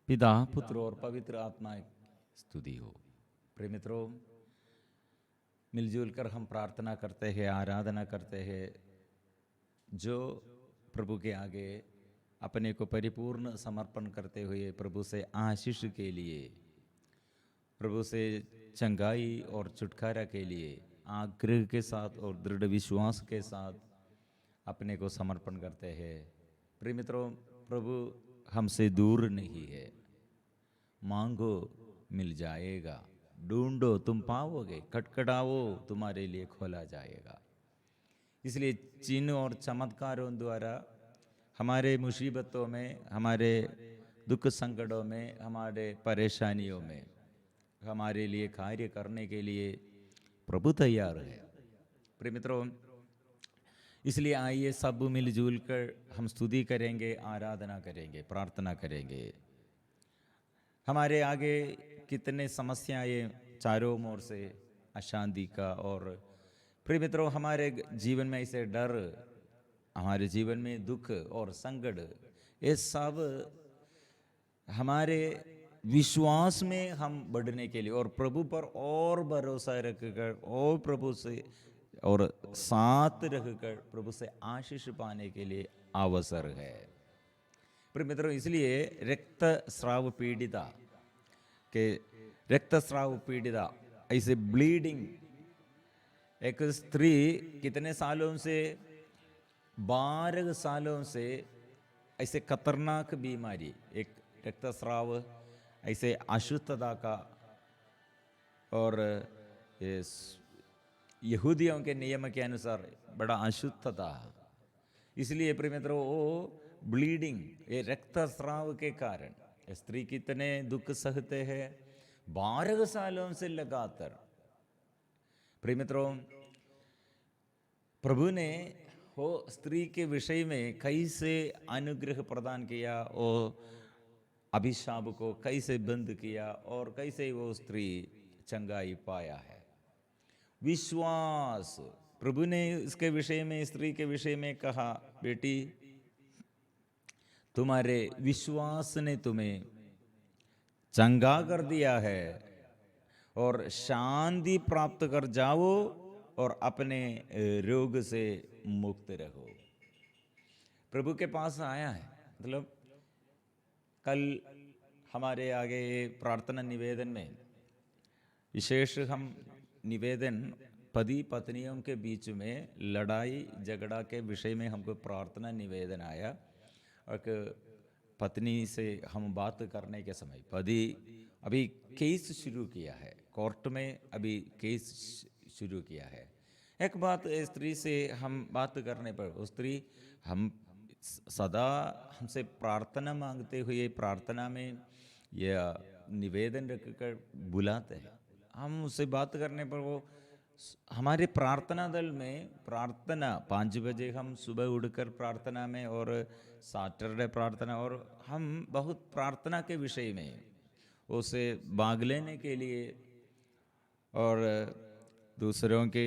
पिता पुत्र और पवित्र आत्मा की स्तुति हो। प्रिय मित्रों, मिलजुल कर हम प्रार्थना करते हैं, आराधना करते हैं। जो प्रभु के आगे अपने को परिपूर्ण समर्पण करते हुए प्रभु से आशीष के लिए, प्रभु से चंगाई और छुटकारा के लिए आग्रह के साथ और दृढ़ विश्वास के साथ अपने को समर्पण करते हैं। प्रिय मित्रों, प्रभु हमसे दूर नहीं है। मांगो मिल जाएगा, ढूंढो तुम पाओगे, खटखटाओ तुम्हारे लिए खोला जाएगा। इसलिए चिन्ह और चमत्कारों द्वारा हमारे मुसीबतों में, हमारे दुख संकटों में, हमारे परेशानियों में हमारे लिए कार्य करने के लिए प्रभु तैयार है। प्रिय मित्रों, इसलिए आइए सब मिलजुल कर हम स्तुति करेंगे, आराधना करेंगे, प्रार्थना करेंगे। हमारे आगे कितने समस्याएं चारों ओर से अशांति का, और प्रिय मित्रों हमारे जीवन में ऐसे डर, हमारे जीवन में दुख और संकट, ये सब हमारे विश्वास में हम बढ़ने के लिए और प्रभु पर और भरोसा रखकर और प्रभु से और साथ रखकर प्रभु से आशीष पाने के लिए अवसर है। प्रिय मित्रों, इसलिए रक्तस्राव पीड़िता के रक्तस्राव पीड़िता, ऐसे ब्लीडिंग एक स्त्री कितने सालों से, 12 सालों से ऐसे खतरनाक बीमारी, एक रक्तस्राव, ऐसे अशुद्धता का, और यहूदियों के नियम के अनुसार बड़ा अशुद्धता। इसलिए प्रिय मित्रों, वो ब्लीडिंग, ये रक्तस्राव के कारण स्त्री कितने दुख सहते हैं 12 सालों से लगातार। प्रिय मित्रों, प्रभु ने वो स्त्री के विषय में कैसे अनुग्रह प्रदान किया, और अभिशाप को कैसे बंद किया, और कैसे वो स्त्री चंगाई पाया है। विश्वास, प्रभु ने इसके विषय में, स्त्री के विषय में कहा, बेटी तुम्हारे विश्वास ने तुम्हें चंगा कर दिया है, और शांति प्राप्त कर जाओ और अपने रोग से मुक्त रहो। प्रभु के पास आया है, मतलब कल हमारे आगे प्रार्थना निवेदन में विशेष हम निवेदन पति पत्नियों के बीच में लड़ाई झगड़ा के विषय में हमको प्रार्थना निवेदन आया। और पत्नी से हम बात करने के समय, पति अभी केस शुरू किया है, कोर्ट में अभी केस शुरू किया है। एक बात, स्त्री से हम बात करने पर वो स्त्री हम सदा हमसे प्रार्थना मांगते हुए प्रार्थना में यह निवेदन रखकर बुलाते हैं। हम उससे बात करने पर वो हमारे प्रार्थना दल में प्रार्थना 5 बजे हम सुबह उठकर प्रार्थना में, और सैटरडे प्रार्थना, और हम बहुत प्रार्थना के विषय में उसे भाग लेने के लिए और दूसरों के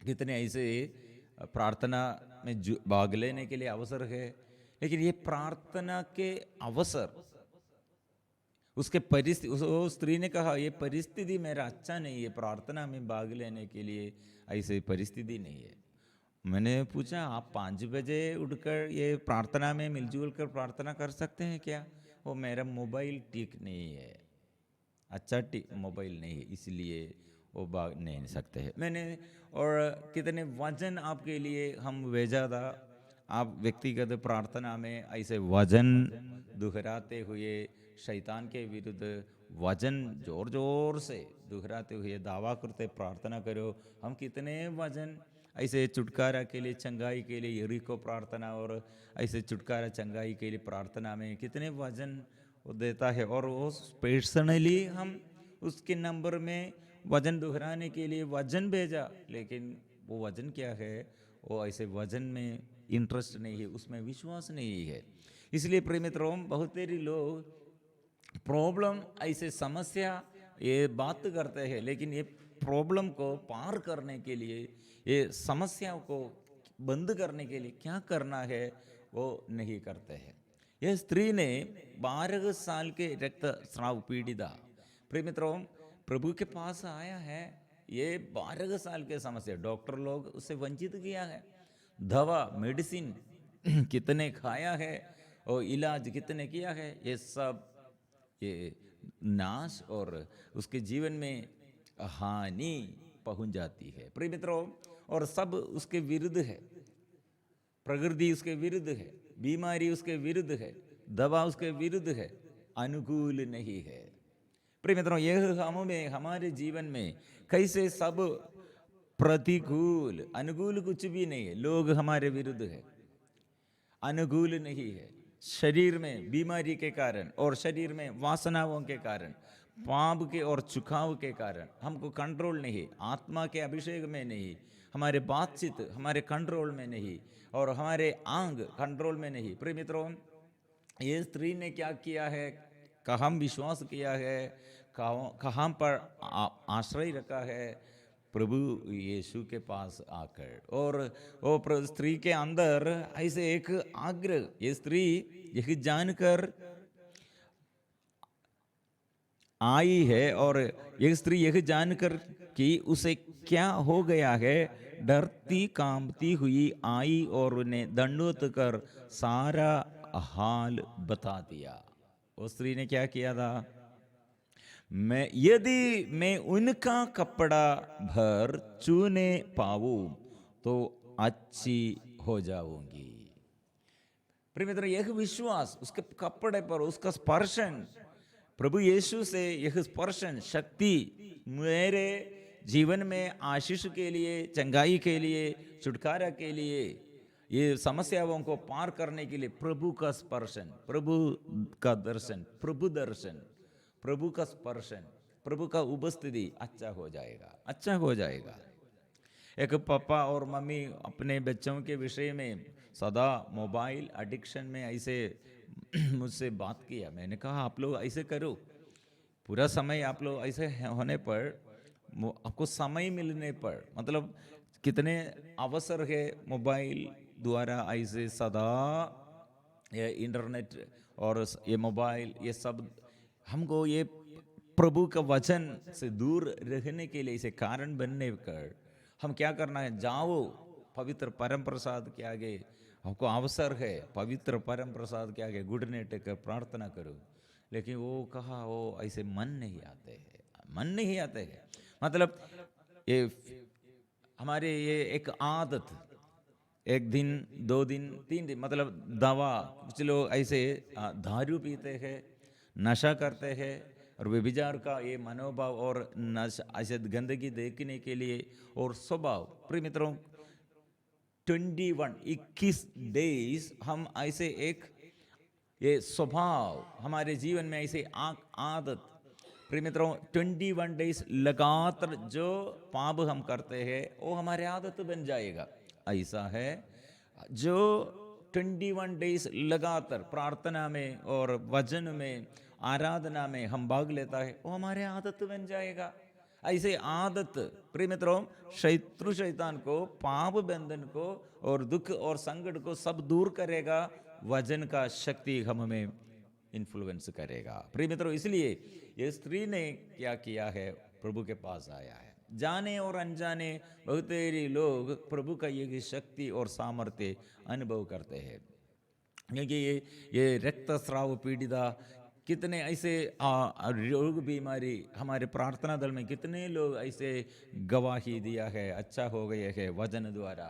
कितने ऐसे प्रार्थना में भाग लेने के लिए अवसर है। लेकिन ये प्रार्थना के अवसर, उसके परिस्थिति, उस स्त्री ने कहा ये परिस्थिति मेरा अच्छा नहीं है, प्रार्थना में भाग लेने के लिए ऐसे परिस्थिति नहीं है। मैंने पूछा, आप 5 बजे उठकर ये प्रार्थना में मिलजुल कर प्रार्थना कर सकते हैं क्या? वो मेरा मोबाइल ठीक नहीं है, अच्छा मोबाइल नहीं है, इसलिए वो भाग नहीं सकते हैं। मैंने और कितने वचन आपके लिए हम भेजा था, आप व्यक्तिगत प्रार्थना में ऐसे वचन दोहराते हुए शैतान के विरुद्ध वचन जोर जोर से दोहराते हुए दावा करते प्रार्थना करो। हम कितने वचन ऐसे छुटकारा के लिए, चंगाई के लिए, यरीको प्रार्थना, और ऐसे छुटकारा चंगाई के लिए प्रार्थना में कितने वचन वो देता है। और वो पर्सनली हम उसके नंबर में वजन दोहराने के लिए वजन भेजा, लेकिन वो वजन क्या है, वो ऐसे वजन में इंटरेस्ट नहीं है, उसमें विश्वास नहीं है। इसलिए प्रिय मित्रों, बहुत सारे लोग प्रॉब्लम, ऐसे समस्या ये बात करते हैं, लेकिन ये प्रॉब्लम को पार करने के लिए, ये समस्याओं को बंद करने के लिए क्या करना है वो नहीं करते हैं। यह स्त्री ने 12 साल के रक्तस्राव पीड़िता, प्रिय मित्रों, प्रभु के पास आया है। ये 12 साल के समस्या, डॉक्टर लोग उससे वंचित किया है, दवा मेडिसिन कितने खाया है और इलाज कितने किया है, ये सब ये नाश और उसके जीवन में हानि पहुंच जाती है, प्रिय मित्रों। और सब उसके विरुद्ध है, प्रकृति उसके विरुद्ध है, बीमारी उसके विरुद्ध है, दवा उसके विरुद्ध है, अनुकूल नहीं है। प्रिय मित्रों, यह हमें हमारे जीवन में कैसे सब प्रतिकूल, अनुकूल कुछ भी नहीं है, लोग हमारे विरुद्ध है, अनुकूल नहीं है। शरीर में बीमारी के कारण और शरीर में वासनाओं के कारण, पाप के और चुकाव के कारण हमको कंट्रोल नहीं, आत्मा के अभिषेक में नहीं, हमारे बातचीत हमारे कंट्रोल में नहीं और हमारे आंग कंट्रोल में नहीं। प्रिय मित्रों, ये स्त्री ने क्या किया है, कहाँ विश्वास किया है, कहाँ पर आश्रय रखा है, प्रभु यीशु के पास आकर। और वो स्त्री के अंदर ऐसे एक आग्रह, ये स्त्री यह जानकर आई है और यह स्त्री यह जानकर कि उसे क्या हो गया है, डरती कांपती हुई आई और उन्हें दंडवत कर सारा हाल बता दिया। उस स्त्री ने क्या किया था, यदि मैं उनका कपड़ा भर छूने पाऊं तो अच्छी हो जाऊंगी। प्रिय मित्र, यह विश्वास, उसके कपड़े पर उसका स्पर्शन, प्रभु यीशु से यह स्पर्शन शक्ति मेरे जीवन में आशीष के लिए, चंगाई के लिए, छुटकारा के लिए, ये समस्याओं को पार करने के लिए प्रभु का स्पर्शन, प्रभु का दर्शन, प्रभु दर्शन, प्रभु का स्पर्शन, प्रभु का उपस्थिति, अच्छा हो जाएगा, अच्छा हो जाएगा। एक पापा और मम्मी अपने बच्चों के विषय में सदा मोबाइल एडिक्शन में ऐसे मुझसे बात किया। मैंने कहा आप लोग ऐसे करो, पूरा समय आप लोग ऐसे होने पर, आपको समय मिलने पर, मतलब कितने अवसर है मोबाइल द्वारा ऐसे सदा, ये इंटरनेट और ये मोबाइल, ये सब हमको ये प्रभु का वचन से दूर रहने के लिए इसे कारण बनने कर हम क्या करना है, जाओ पवित्र परम प्रसाद के आगे, हमको अवसर है, पवित्र परम प्रसाद के आगे घुटने टेक प्रार्थना करो। लेकिन वो कहा, वो ऐसे मन नहीं आते हैं, मन नहीं आते हैं। मतलब ये हमारे ये एक आदत, एक दिन, 2 दिन, 3 दिन, मतलब दवा, कुछ लोग ऐसे दारू पीते हैं, नशा करते हैं और व्यभिचार का ये मनोभाव और नशा, ऐसे गंदगी देखने के लिए और स्वभाव। प्रिय मित्रों, 21 डेज हम ऐसे एक ये स्वभाव हमारे जीवन में ऐसे आदत, प्रिय मित्रों 21 डेज लगातार जो पाप हम करते हैं वो हमारे आदत बन जाएगा। ऐसा है जो 21 डेज लगातार प्रार्थना में और वचन में, आराधना में हम भाग लेता है, वो हमारे आदत बन जाएगा। ऐसे आदत, प्रिय मित्रों, शत्रु शैतान को, पाप बंधन को और दुख और संकट को सब दूर करेगा। वचन का शक्ति हम में इन्फ्लुएंस करेगा। प्रिय मित्रों, इसलिए ये स्त्री ने क्या किया है, प्रभु के पास आया है। जाने और अनजाने बहुतेरे लोग प्रभु का ये शक्ति और सामर्थ्य अनुभव करते हैं, क्योंकि ये रक्तस्राव पीड़िता, कितने ऐसे रोग बीमारी हमारे प्रार्थना दल में, कितने लोग ऐसे गवाही दिया है, अच्छा हो गए है वचन द्वारा।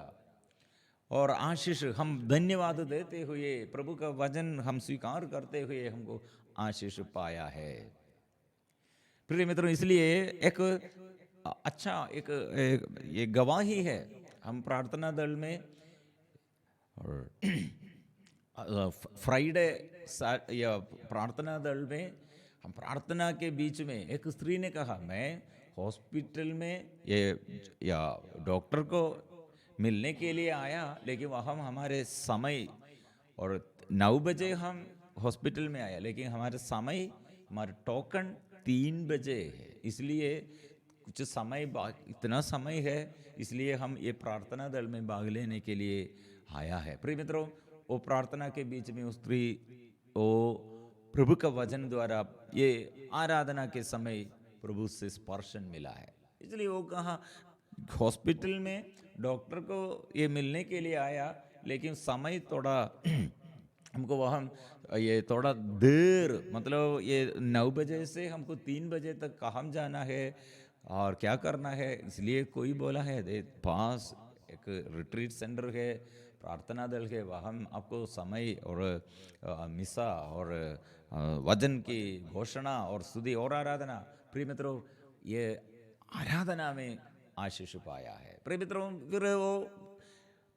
और आशीष हम धन्यवाद देते हुए, प्रभु का वचन हम स्वीकार करते हुए हमको आशीष पाया है। प्रिय मित्रों, इसलिए एक अच्छा एक ये गवाही है। हम प्रार्थना दल में फ्राइडे या प्रार्थना दल में हम प्रार्थना के बीच में एक स्त्री ने कहा, मैं हॉस्पिटल में ये या डॉक्टर को मिलने के लिए आया, लेकिन वह हम हमारे समय, और 9 बजे हम हॉस्पिटल में आया, लेकिन हमारे समय, हमारे टोकन 3 बजे है, इसलिए कुछ समय, इतना समय है, इसलिए हम ये प्रार्थना दल में भाग लेने के लिए आया है। प्रिय मित्रों, वो प्रार्थना के बीच में उस स्त्री वो प्रभु का वचन द्वारा ये आराधना के समय प्रभु से स्पर्शन मिला है। इसलिए वो कहा हॉस्पिटल में डॉक्टर को ये मिलने के लिए आया, लेकिन समय थोड़ा हमको वहाँ ये थोड़ा देर, मतलब ये 9 बजे से हमको 3 बजे तक कहाँ जाना है और क्या करना है। इसलिए कोई बोला है पास एक रिट्रीट सेंटर है, प्रार्थना दल है, वहाँ आपको समय और मिसा और वचन की घोषणा और स्तुति और आराधना। प्रिय मित्रों, ये आराधना में आशीष पाया है। प्रिय मित्रों, फिर वो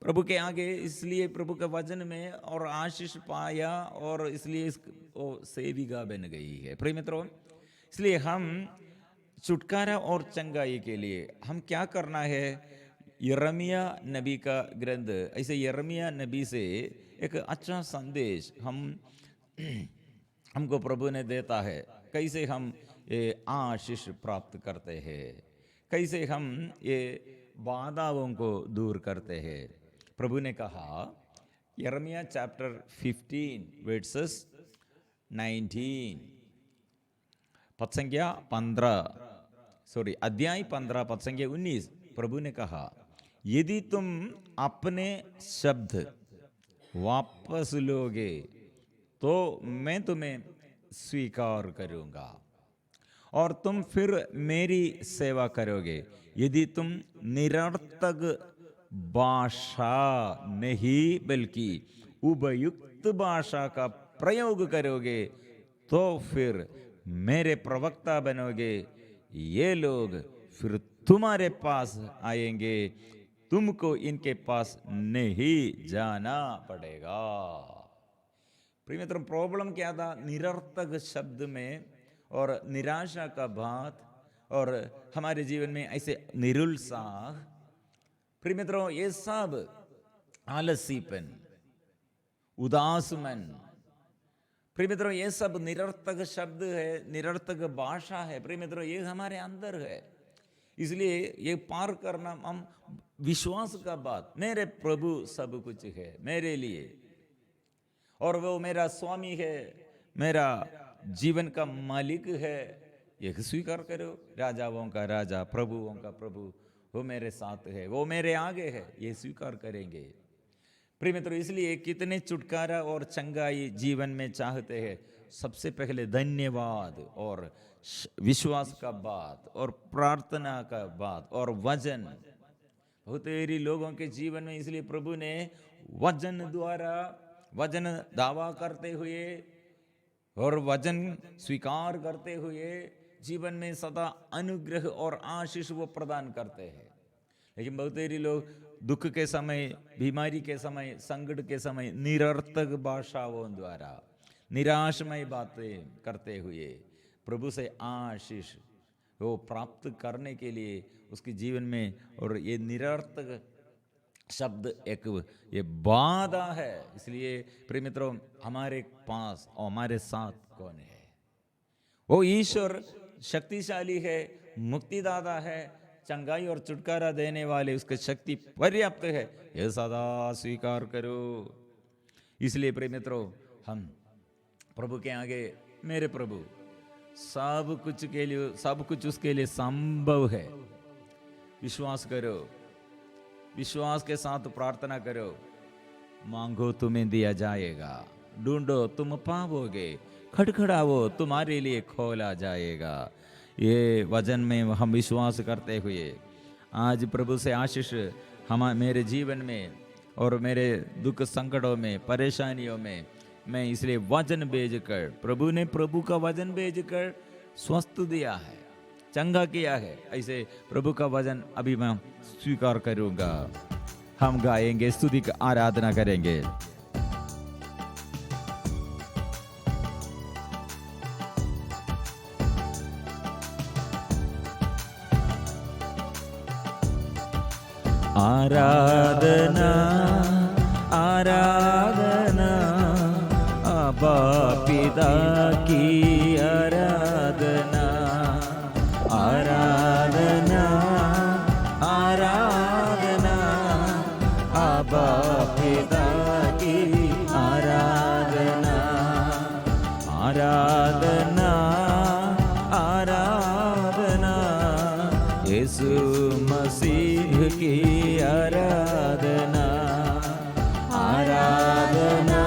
प्रभु के आगे इसलिए प्रभु के वचन में और आशीष पाया और इसलिए वो सेविका बन गई है। प्रिय मित्रों, इसलिए हम छुटकारा और चंगाई के लिए हम क्या करना है। यिर्मयाह नबी का ग्रंथ, ऐसे यिर्मयाह नबी से एक अच्छा संदेश हमको प्रभु ने देता है। कैसे हम ये आशीष प्राप्त करते हैं, कैसे हम ये बाधाओं को दूर करते हैं। प्रभु ने कहा यिर्मयाह चैप्टर 15 वर्सेस 19, पद संख्या 15, अध्याय 15 पद संख्या 19। प्रभु ने कहा, यदि तुम अपने शब्द वापस लोगे तो मैं तुम्हें स्वीकार करूंगा और तुम फिर मेरी सेवा करोगे। यदि तुम निरर्थक भाषा नहीं बल्कि उपयुक्त भाषा का प्रयोग करोगे तो फिर मेरे प्रवक्ता बनोगे। ये लोग फिर तुम्हारे पास आएंगे, तुमको इनके पास नहीं जाना पड़ेगा। प्रिय मित्रों, प्रॉब्लम क्या था? निरर्थक शब्द में और निराशा का बात और हमारे जीवन में ऐसे निरुत्साह। प्रिय मित्रों, ये सब आलसीपन, उदास मन, प्रिय मित्रों, ये सब निरर्थक शब्द है, निरर्थक भाषा है। प्रिय मित्रों, ये हमारे अंदर है। इसलिए ये पार करना हम विश्वास का बात, मेरे प्रभु सब कुछ है मेरे लिए और वो मेरा स्वामी है, मेरा जीवन का मालिक है, ये स्वीकार करो। राजाओं का राजा, प्रभुओं का प्रभु, वो मेरे साथ है, वो मेरे आगे है, ये स्वीकार करेंगे। प्रिय मित्रों, इसलिए कितने छुटकारा और चंगाई जीवन में चाहते हैं। सबसे पहले धन्यवाद और विश्वास का बात और प्रार्थना का बात और वचन। बहुत सारे लोगों के जीवन में इसलिए प्रभु ने वचन द्वारा, वचन दावा करते हुए और वचन स्वीकार करते हुए जीवन में सदा अनुग्रह और आशीष वो प्रदान करते हैं। लेकिन बहुत सारे लोग दुख के समय, बीमारी के समय, संकट के समय निरर्थक भाषाओं द्वारा निराशमय बातें करते हुए प्रभु से आशीष वो प्राप्त करने के लिए उसके जीवन में, और ये निरर्थक शब्द एक ये बाधा है। इसलिए प्रिय मित्रों, हमारे पास और हमारे साथ कौन है? वो ईश्वर शक्तिशाली है, मुक्तिदाता है, चंगाई और छुटकारा देने वाले, उसकी शक्ति पर्याप्त है, यह सदा स्वीकार करो। इसलिए प्रिय मित्रों, हम प्रभु के आगे, मेरे प्रभु सब कुछ के लिए, सब कुछ उसके लिए संभव है। विश्वास करो, विश्वास के साथ प्रार्थना करो। मांगो तुम्हें दिया जाएगा, ढूंढो तुम पाओगे, खटखटाओ तुम्हारे लिए खोला जाएगा। ये वचन में हम विश्वास करते हुए आज प्रभु से आशीष मेरे जीवन में और मेरे दुख संकटों में, परेशानियों में, मैं इसलिए वचन भेजकर, प्रभु ने प्रभु का वचन भेजकर स्वस्थ दिया है, चंगा किया है। ऐसे प्रभु का वचन अभी मैं स्वीकार करूंगा। हम गाएंगे, स्तुति का आराधना करेंगे। आराधना आराधना अब्बा पिता की आराधना, आराधना आराधना अब्बा पिता की आराधना। आराधना आराधना, यीशु मसीह की आराधना आराधना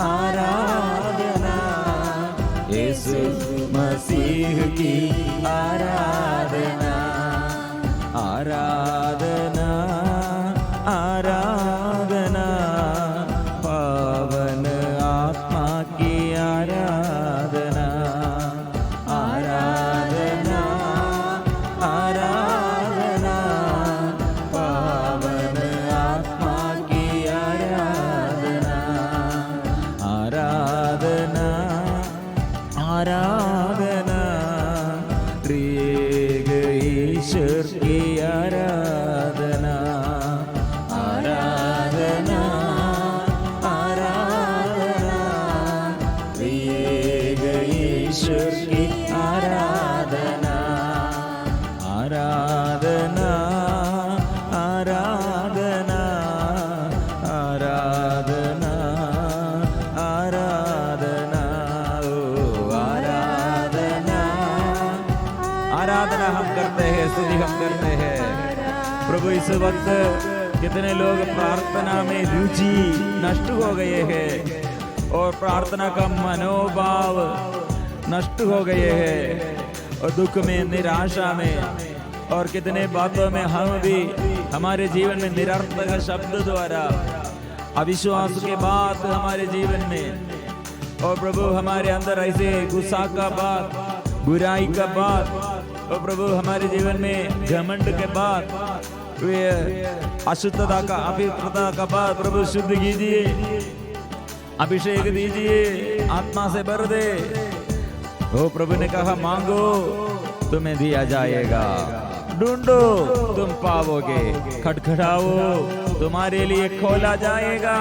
आराधना, यीशु मसीह की आराधना आराधना आराधना, पावन आत्मा की आराधना आराधना आराधना, पावन आत्मा की आराधना आराधना आराधना, त्रिएक ईश्वर की आराधना आराधना आराधना, त्रिएक ईश्वर की आराधना आराधना आराधना आराधना आराधना, ओ आराधना आराधना हम करते हैं, स्तुति हम करते हैं। प्रभु इस वक्त कितने लोग प्रार्थना में रुचि नष्ट हो गए हैं और प्रार्थना का मनोभाव नष्ट हो गए हैं, और दुख में, निराशा में, और कितने बातों में हम भी हमारे जीवन में निरर्थक शब्द द्वारा, अविश्वास के बात हमारे जीवन में, और प्रभु हमारे अंदर ऐसे गुस्सा का बात, बुराई का बात, और प्रभु हमारे जीवन में घमंड के बात, वे अशुद्धता का, अपवित्रता का बात, प्रभु शुद्ध कीजिए, अभिषेक दीजिए, आत्मा से भर दे। ओ प्रभु ने कहा मांगो तुम्हें दिया जाएगा, ढूंढो तुम पाओगे, खटखटाओ तुम्हारे लिए खोला जाएगा।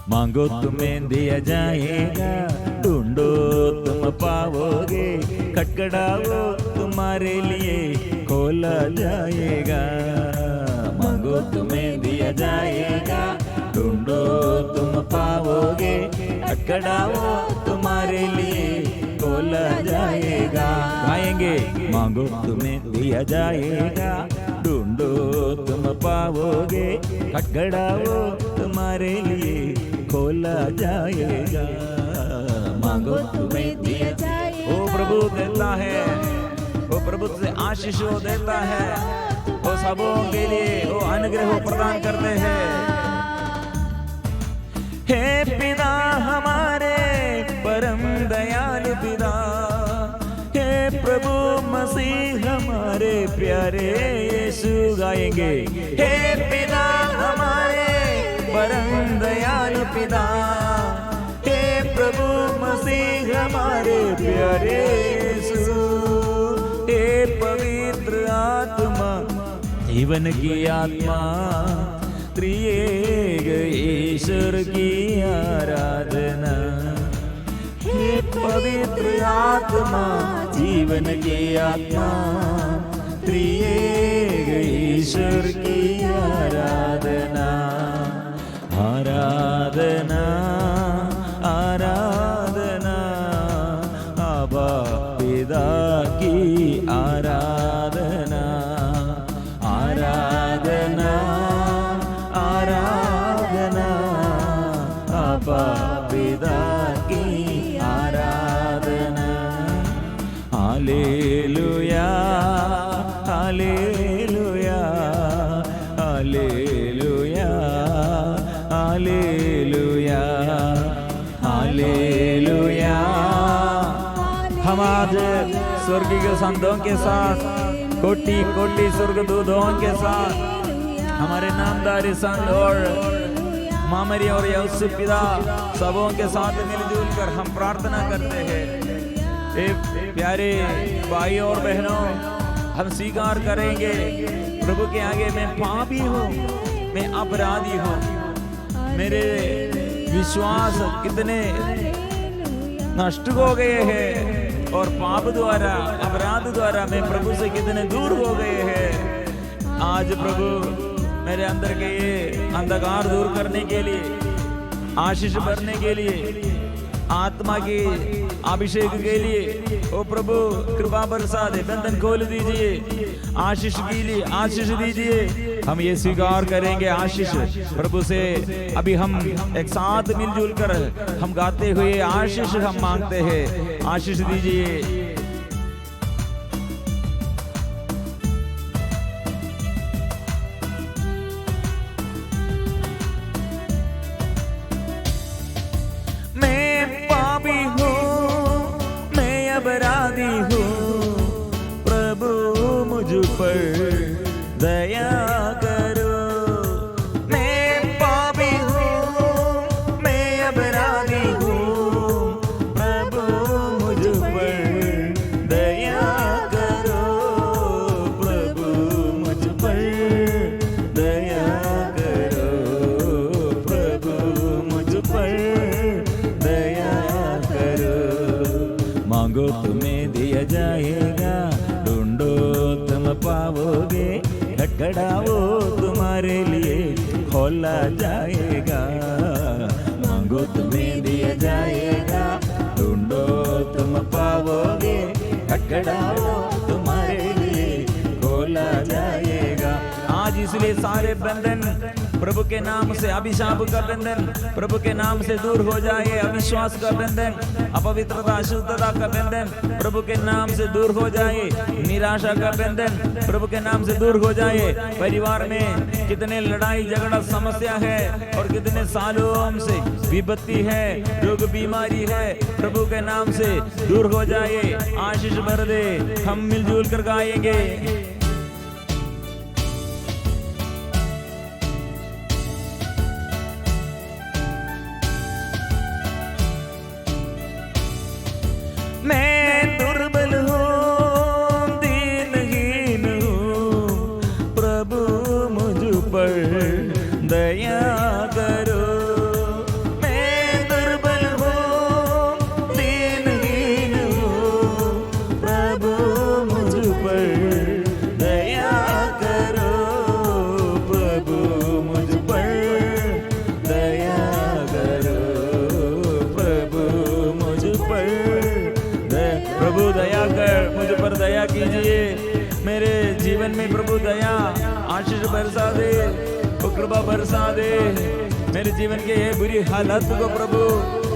मांगो तुम्हें दिया जाएगा, ढूंढो तुम पाओगे, खटखटाओ तुम्हारे लिए खोला जाएगा। मांगो तुम्हें दिया जाएगा, ढूंढो तुम पाओगे, खटखटाओ तुम्हारे लिए खोला जाएगा। गाएंगे, मांगो तुम्हें दिया जाएगा, ढूंढो तुम पाओगे, खटखटाओ तुम्हारे लिए खोला जाएगा। मांगो तुम्हें दिया जाएगा। ओ प्रभु देता है, ओ प्रभु से आशीष वो देता है, वो सबों के लिए वो अनुग्रह प्रदान करते हैं। हे पिता हमारे परम दयालु पिता, हे प्रभु मसीह हमारे प्यारे यीशु। गाएंगे, हे पिता हमारे परम दयालु पिता, हे प्रभु मसीह हमारे प्यारे यीशु। हे पवित्र आत्मा, जीवन की आत्मा, त्रिएक ईश्वर की आराधना। हे पवित्र आत्मा, जीवन की आत्मा, त्रिएक ईश्वर की आराधना आराधना आराधना। आबा पिता की आराधना आराधना आराधना। आबा पिता की आराधना। Hallelujah hallelujah hallelujah hallelujah hallelujah. हम आज स्वर्गीय संतों के साथ, कोटि कोटि स्वर्गदूतों के साथ, हमारे नामधारी संत और मामरी और यीशु पिता सबों के साथ मिलजुल कर हम प्रार्थना करते हैं। प्यारे भाई और बहनों, हम स्वीकार करेंगे प्रभु के आगे, मैं पापी हूँ, मैं अपराधी हूँ, मेरे विश्वास कितने नष्ट हो गए हैं, और पाप द्वारा, अपराध द्वारा मैं प्रभु से कितने दूर हो गए हैं। आज प्रभु मेरे अंदर के ये अंधकार दूर करने के लिए, आशीष भरने के लिए, आत्मा के अभिषेक के लिए ओ प्रभु कृपा बरसा दे, बंधन खोल दीजिए, आशीष के लिए आशीष दीजिए। हम ये स्वीकार करेंगे आशीष प्रभु से। अभी हम एक साथ मिलजुल कर हम गाते हुए आशीष हम मांगते हैं, आशीष दीजिए। अपराधी हूँ, प्रभु मुझ पर दया करो। मैं पापी हूँ, मैं अपराधी हूँ, प्रभु मुझ पर दया करो। प्रभु मुझ पर दया करो, प्रभु मुझ पर दया करो। मांगो तुम्हें दिया जाएगा, ढूंढो तुम पाओगे, खटखटाओ तुम्हारे लिए खोला जाएगा। मांगो तुम्हें दिया जाएगा, ढूंढो तुम पाओगे, खटखटाओ तुम्हारे लिए खोला जाएगा। आज इसलिए सारे बंधन प्रभु के नाम से, अभिशाप का बंधन प्रभु के नाम से दूर हो जाए, अविश्वास का बंधन, अपवित्रता अशुद्धता का बंधन प्रभु के नाम से दूर हो जाए, निराशा का बंधन प्रभु के नाम से दूर हो जाए। परिवार में कितने लड़ाई झगड़ा समस्या है और कितने सालों से विपत्ति है, रोग बीमारी है, प्रभु के नाम से दूर हो जाए, आशीष भर दे। हम मिलजुल कर गाएंगे। मैं दुर्बल हूँ, दीनहीन हूँ, प्रभु मुझ पर दया करो। मैं दुर्बल हूँ, दीनहीन हूँ, प्रभु मुझ पर दया करो। प्रभु मुझ पर दया करो, प्रभु मुझ पर। प्रभु दया कर, मुझ पर दया कीजिए। मेरे जीवन में प्रभु दया आशीष बरसा दे, वो कृपा बरसा दे। मेरे जीवन के ये बुरी हालत को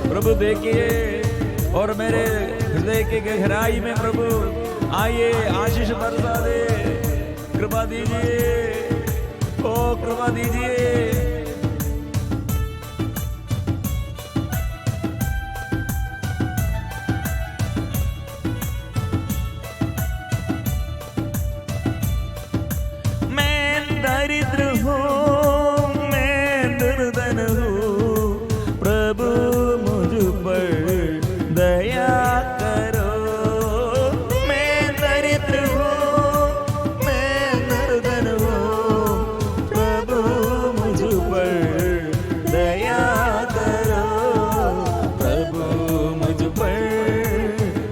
प्रभु देखिए और मेरे हृदय के गहराई में प्रभु आइए, आशीष बरसा दे, कृपा दीजिए, ओ कृपा दीजिए। दरिद्र हूँ, मैं निर्धन हूँ, प्रभु मुझ पर दया करो। मैं दरिद्र हूँ, मैं निर्धन हूँ, प्रभु मुझ पर दया करो। प्रभु मुझ पर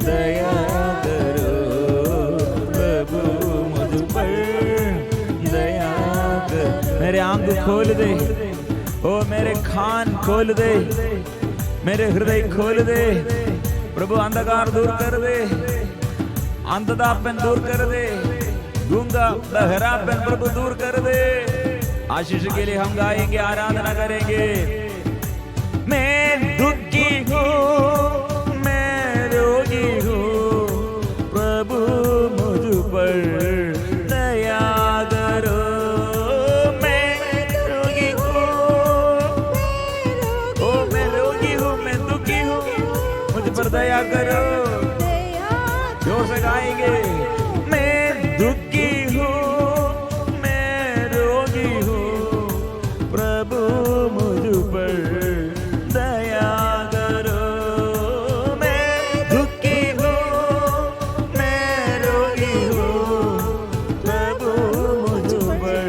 दया करो, प्रभु मुझ पर दया। मेरे आंख खोल दे, ओ मेरे कान खोल दे, मेरे हृदय खोल दे। प्रभु अंधकार दूर कर दे, अंधतापन दूर कर दे, गूंगा बहरापन प्रभु दूर कर दे। आशीष के लिए हम गाएंगे, आराधना करेंगे। मैं दुखी हूँ, मैं रोगी हूँ, प्रभु मुझ पर दया करो। पर दया करो, जोर से गाएंगे। मैं दुखी हूँ, मैं रोगी हूँ, प्रभु मुझ पर दया करो। मैं दुखी हूँ, मैं रोगी हूँ, प्रभु मुझ पर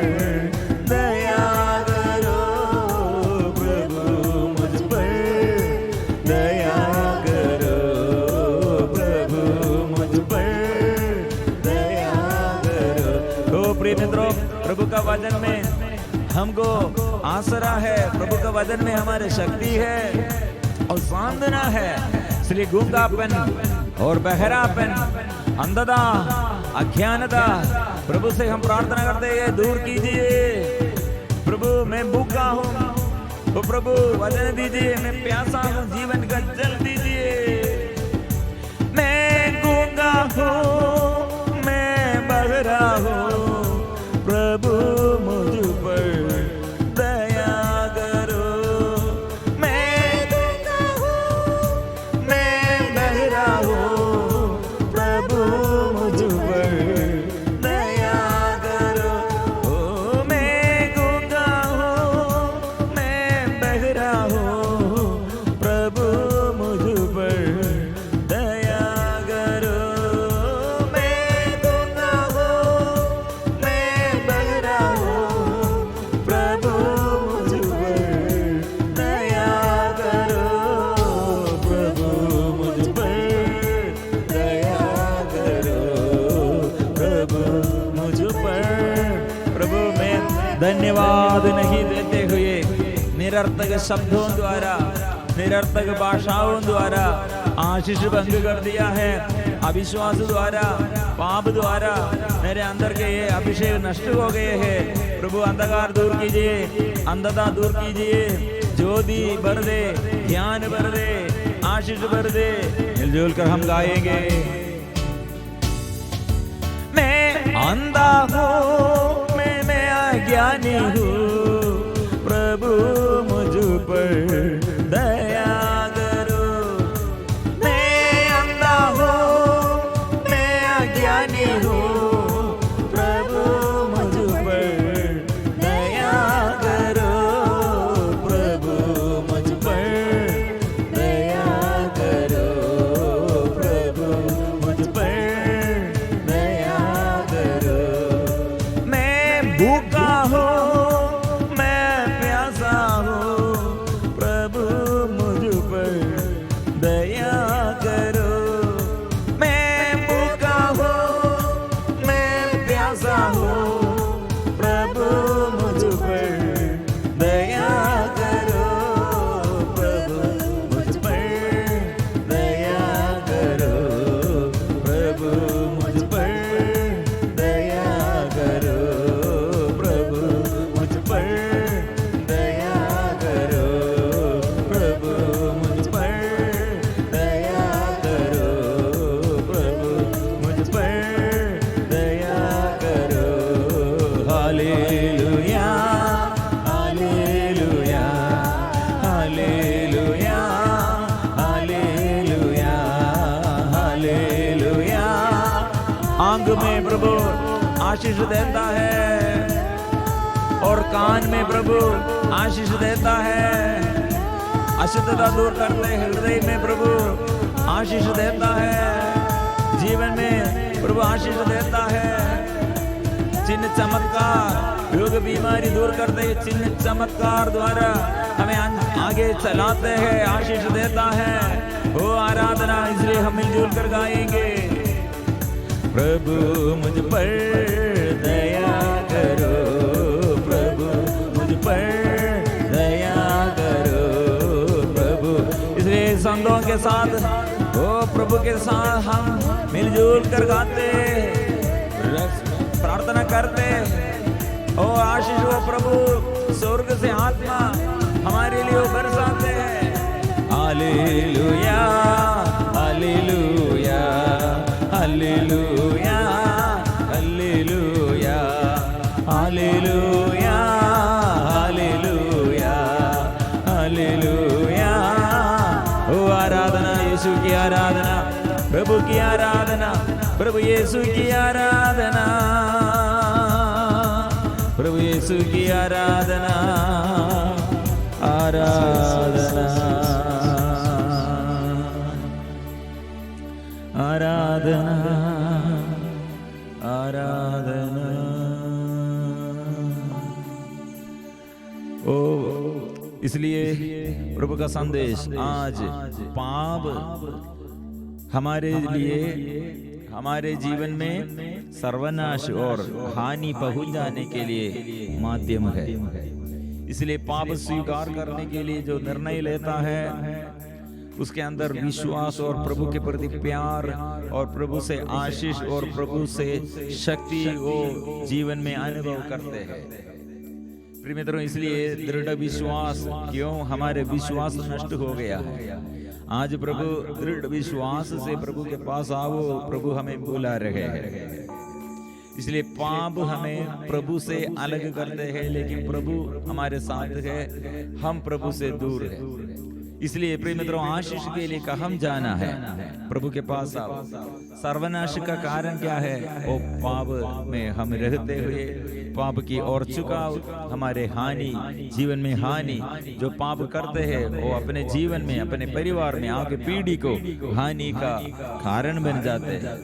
दया करो। प्रभु मुझ पर दया करो, प्रभु प्रिय मित्रों, प्रभु का वचन में हमको आसरा है, प्रभु का वचन में हमारी शक्ति है और सांत्वना है। इसलिए गूंगापन और बहरापन, अंधता, अज्ञानता, प्रभु से हम प्रार्थना करते हैं दूर कीजिए। प्रभु मैं भूखा हूँ, तो प्रभु वचन दीजिए, मैं प्यासा हूँ, जीवन का जल दीजिए। मैं गूंगा हूँ, मैं बहरा हूँ, प्रभु मुझ पर दया करो। मैं गूंगा हूँ, मैं बहरा हूँ, प्रभु मुझ पर दया करो। ओ मैं गूंगा हूँ, मैं बहरा हूँ, प्रभु मुझ पर दया करो। मैं गूंगा हूँ, मैं बहरा हूँ, प्रभु मुझ पर दया करो। प्रभु मुझ पर दया करो, प्रभु मुझ पर। प्रभु में धन्यवाद नहीं देते हुए निरर्थक शब्दों द्वारा, निरर्थक भाषाओं द्वारा आशीष भंग कर दिया है। अविश्वास द्वारा, पाप द्वारा मेरे अंदर के ये अभिषेक नष्ट हो गए हैं। प्रभु अंधकार दूर कीजिए, अंधता दूर कीजिए, ज्योति भर दे, ज्ञान भर दे, आशीष भर दे। मिलजुल कर हम गाएंगे। मैं अंधा हूँ, मैं अज्ञानी हूँ, प्रभु मुझ पर दया करो। मैं अंधा हूँ, मैं अज्ञानी हूँ, प्रभु मुझ पर दया करो। प्रभु मुझ पर दया करो, प्रभु मुझ पर दया करो। मैं भूखा हूँ, मैं प्यासा हूँ, प्रभु मुझ पर दया करो। मैं भूखा हूँ, मैं प्यासा हूँ, प्रभु मुझ पर दया करो। प्रभु मुझ पर दया करो, प्रभु मुझ पर दया करो, प्रभु मुझ पर दया करो, प्रभु मुझ पर दया करो, प्रभु मुझ पर दया करो। Hallelujah, hallelujah, hallelujah, hallelujah, hallelujah. आंख में प्रभु आशीष देता है और कान में प्रभु आशीष देता है। अशुद्धता दूर करते हृदय में प्रभु आशीष देता है। जीवन में प्रभु आशीष देता है। चिन्ह चमत्कार, रोग बीमारी दूर करते चिन्ह चमत्कार द्वारा हमें आगे चलाते हैं, आशीष देता है। ओ आराधना, इसलिए हम मिलजुल कर गाएंगे। प्रभु मुझ पर दया करो, प्रभु मुझ पर दया करो, प्रभु। इसलिए संतों के साथ, ओ प्रभु के साथ हम मिलजुल कर गाते, प्रार्थना करते। ओ आशीष हो प्रभु, स्वर्ग से आत्मा हमारे लिए बरसाते हैं। Hallelujah, hallelujah, hallelujah, hallelujah, hallelujah, hallelujah, hallelujah. ओ आराधना, यीशु की आराधना, प्रभु की आराधना, प्रभु यीशु की आराधना, प्रभु यीशु की आराधना, आराधना, आराधना, आराधना। ओ इसलिए प्रभु का संदेश आज पाप हमारे लिए हमारे जीवन में सर्वनाश और हानि पहुंच जाने के लिए माध्यम है। इसलिए पाप स्वीकार करने के लिए जो निर्णय लेता है, उसके अंदर विश्वास और प्रभु के प्रति प्यार और प्रभु से आशीष और प्रभु से शक्ति वो जीवन में अनुभव करते हैं। प्रिय मित्रों, इसलिए दृढ़ विश्वास, क्यों हमारे विश्वास नष्ट हो गया है। आज प्रभु दृढ़ विश्वास से प्रभु के पास आओ, प्रभु हमें बुला रहे हैं। इसलिए पाप हमें प्रभु से अलग करते हैं, लेकिन प्रभु हमारे साथ है, हम प्रभु से दूर है। इसलिए प्रिय मित्रों, आशीष के लिए कहाँ जाना है? प्रभु के पास आओ। सर्वनाश का कारण क्या है? वो पाप में हम रहते हुए पाप की ओर झुकाव, हमारे हानि, जीवन में हानि। जो पाप करते हैं वो अपने जीवन में, अपने परिवार में, आगे पीढ़ी को हानि का कारण बन जाते हैं।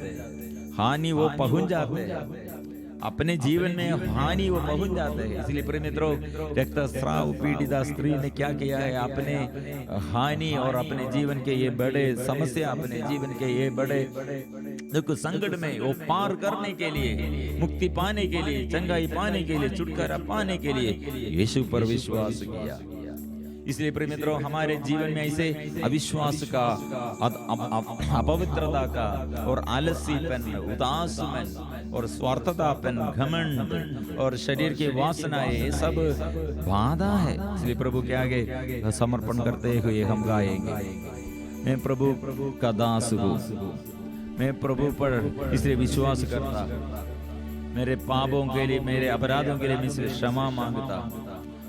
हानि वो पहुंच जाते हैं, अपने जीवन में हानि वो पहुंच जाते हैं। इसलिए प्रिय मित्रों, रक्तस्राव पीड़िता स्त्री ने क्या किया है? अपने हानि और अपने जीवन के ये बड़े समस्या, अपने जीवन के ये बड़े दुख संकट में वो पार करने के लिए, मुक्ति पाने के लिए, चंगाई पाने के लिए, छुटकारा पाने के लिए यीशु पर विश्वास किया। इसलिए प्रिय मित्रों, हमारे जीवन में ऐसे अविश्वास का, अपवित्रता का और आलसीपन, उदासीपन और स्वार्थतापन, घमंड और शरीर की वासनाएं, ये सब बाधा है। इसलिए प्रभु के आगे समर्पण करते हुए हम गाएंगे, मैं प्रभु का दास हूँ, मैं प्रभु पर इसलिए विश्वास करता, मेरे पापों के लिए, मेरे अपराधों के लिए मैं इसलिए क्षमा मांगता,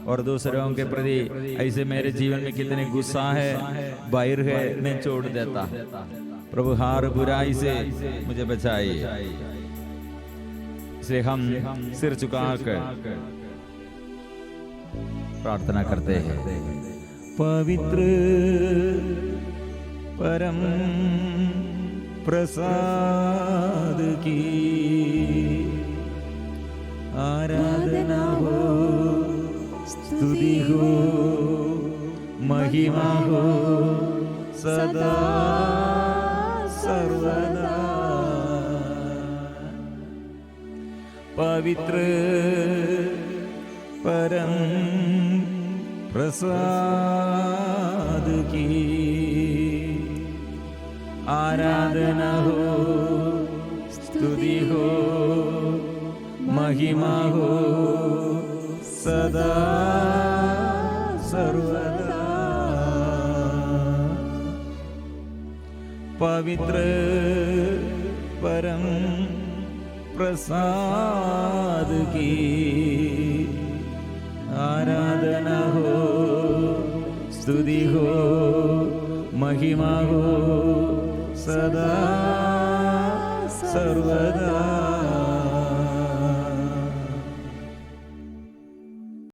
और दूसरों के प्रति ऐसे मेरे जीवन में कितने गुस्सा है, बैर है, मैं छोड़ देता। प्रभु हर बुराई से मुझे बचाइए। इसलिए हम सिर झुकाकर प्रार्थना करते हैं। पवित्र परम प्रसाद की आराधना हो, स्तुति हो, महिमा हो सदा सर्वदा। पवित्र परम प्रसाद की आराधना हो, स्तुति हो, महिमा हो सदा सर्वदा। पवित्र परम प्रसाद की आराधना हो, स्तुति हो, महिमा हो सदा सर्वदा।